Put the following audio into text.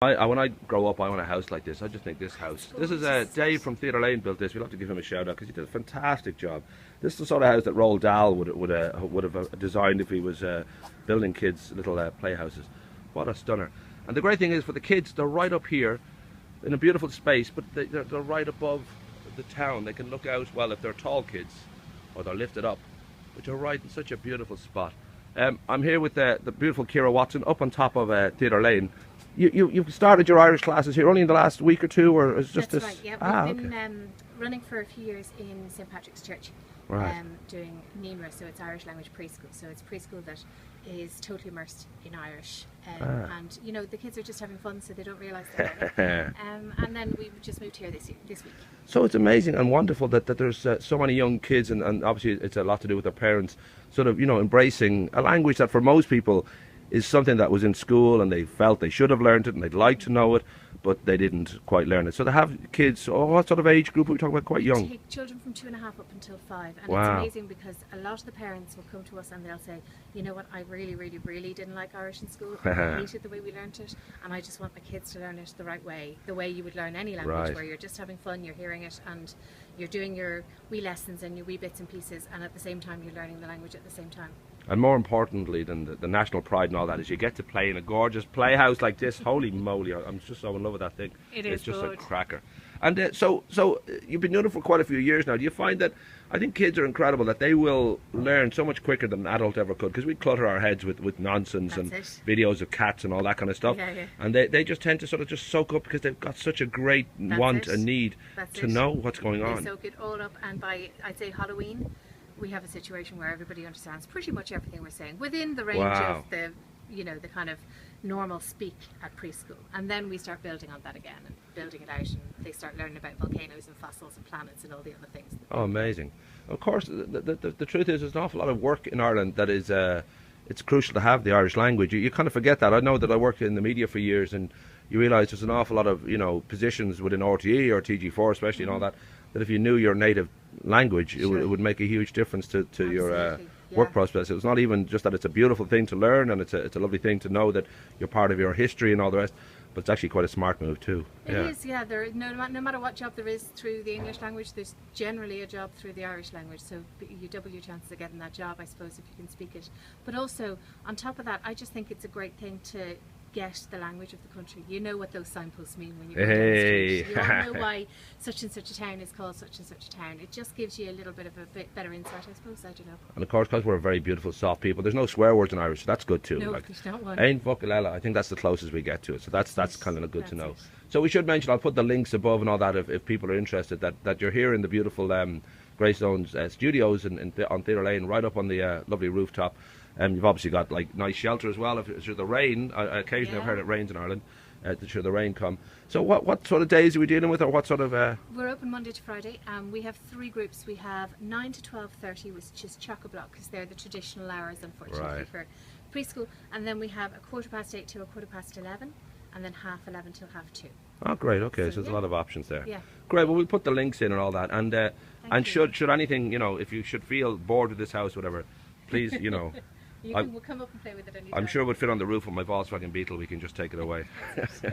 When I grow up, I want a house like this. I just think this house. This is Dave from Theatre Lane built this. We'll have to give him a shout out because he did a fantastic job. This is the sort of house that Roald Dahl would have designed if he was building kids' little playhouses. What a stunner! And the great thing is for the kids, they're right up here in a beautiful space, but they're right above the town. They can look out. Well, if they're tall kids, or they're lifted up, but you're right in such a beautiful spot. I'm here with the beautiful CIARA Watson up on top of Theatre Lane. You've started your Irish classes here only in the last week or two, or is just That's this? Right, yeah. We've been running for a few years in St. Patrick's Church, right. Doing Naionra, so it's Irish language preschool. So it's preschool that is totally immersed in Irish, and you know the kids are just having fun, so they don't realise they're learning. And then we just moved here this week. So it's amazing and wonderful that there's so many young kids, and obviously it's a lot to do with their parents, sort of embracing a language that for most people is something that was in school and they felt they should have learned it and they'd like to know it, but they didn't quite learn it. So they have kids, what sort of age group are we talking about? Quite young? We take children from 2.5 up until 5. And wow. It's amazing because a lot of the parents will come to us and they'll say, you know what, I really, really, really didn't like Irish in school. I hated the way we learnt it, and I just want my kids to learn it the right way you would learn any language, right. Where you're just having fun, you're hearing it, and you're doing your wee lessons and your wee bits and pieces, and at the same time you're learning the language at the same time. And more importantly than the national pride and all that is you get to play in a gorgeous playhouse like this. Holy moly, I'm just so in love with that thing. It's just good. A cracker. And so you've been doing it for quite a few years now. Do you find that, I think kids are incredible, that they will learn so much quicker than an adult ever could, because we clutter our heads with nonsense. That's and it. Videos of cats and all that kind of stuff. Yeah. And they just tend to sort of just soak up because they've got such a great want and need to know what's going on. They soak it all up, and by, I'd say, Halloween, we have a situation where everybody understands pretty much everything we're saying within the range wow. of the the kind of normal speak at preschool, and then we start building on that again and building it out, and they start learning about volcanoes and fossils and planets and all the other things. Oh, amazing. Of course, the truth is there's an awful lot of work in Ireland that is it's crucial to have the Irish language. You kind of forget that. I know that I worked in the media for years, and you realise there's an awful lot of positions within RTE or TG4 especially and all that if you knew your native language, it would make a huge difference to your work prospects. It's not even just that it's a beautiful thing to learn, and it's a lovely thing to know that you're part of your history and all the rest, but it's actually quite a smart move too. It is, yeah. No matter what job there is through the English language, there's generally a job through the Irish language, so you double your chances of getting that job, I suppose, if you can speak it. But also, on top of that, I just think it's a great thing to get the language of the country. You know what those signposts mean when you're down the street. You all know why such and such a town is called such and such a town. It just gives you a little bit of a bit better insight, I suppose. I don't know. And of course, because we're very beautiful, soft people, there's no swear words in Irish, so that's good too. No, there's not one. Ain't fucking I think that's the closest we get to it, so that's kind of good to know. So we should mention, I'll put the links above and all that if people are interested, that you're here in the beautiful Greystones studios on Theatre Lane, right up on the lovely rooftop. You've obviously got like nice shelter as well. If it's the rain, occasionally I've heard it rains in Ireland. Should the rain come. So what sort of days are we dealing with, or what sort of? We're open Monday to Friday. We have 3 groups. We have 9 to 12:30, which is chock-a-block, because they're the traditional hours, unfortunately, for preschool. And then we have a 8:15 to 11:15, and then 11:30 till 2:30. Oh, great. Okay, so there's a lot of options there. Yeah. Great. Well, we'll put the links in and all that. And should anything, if you should feel bored with this house, whatever, please, You can come up and play with it anytime. I'm sure it would fit on the roof of my Volkswagen Beetle. We can just take it away.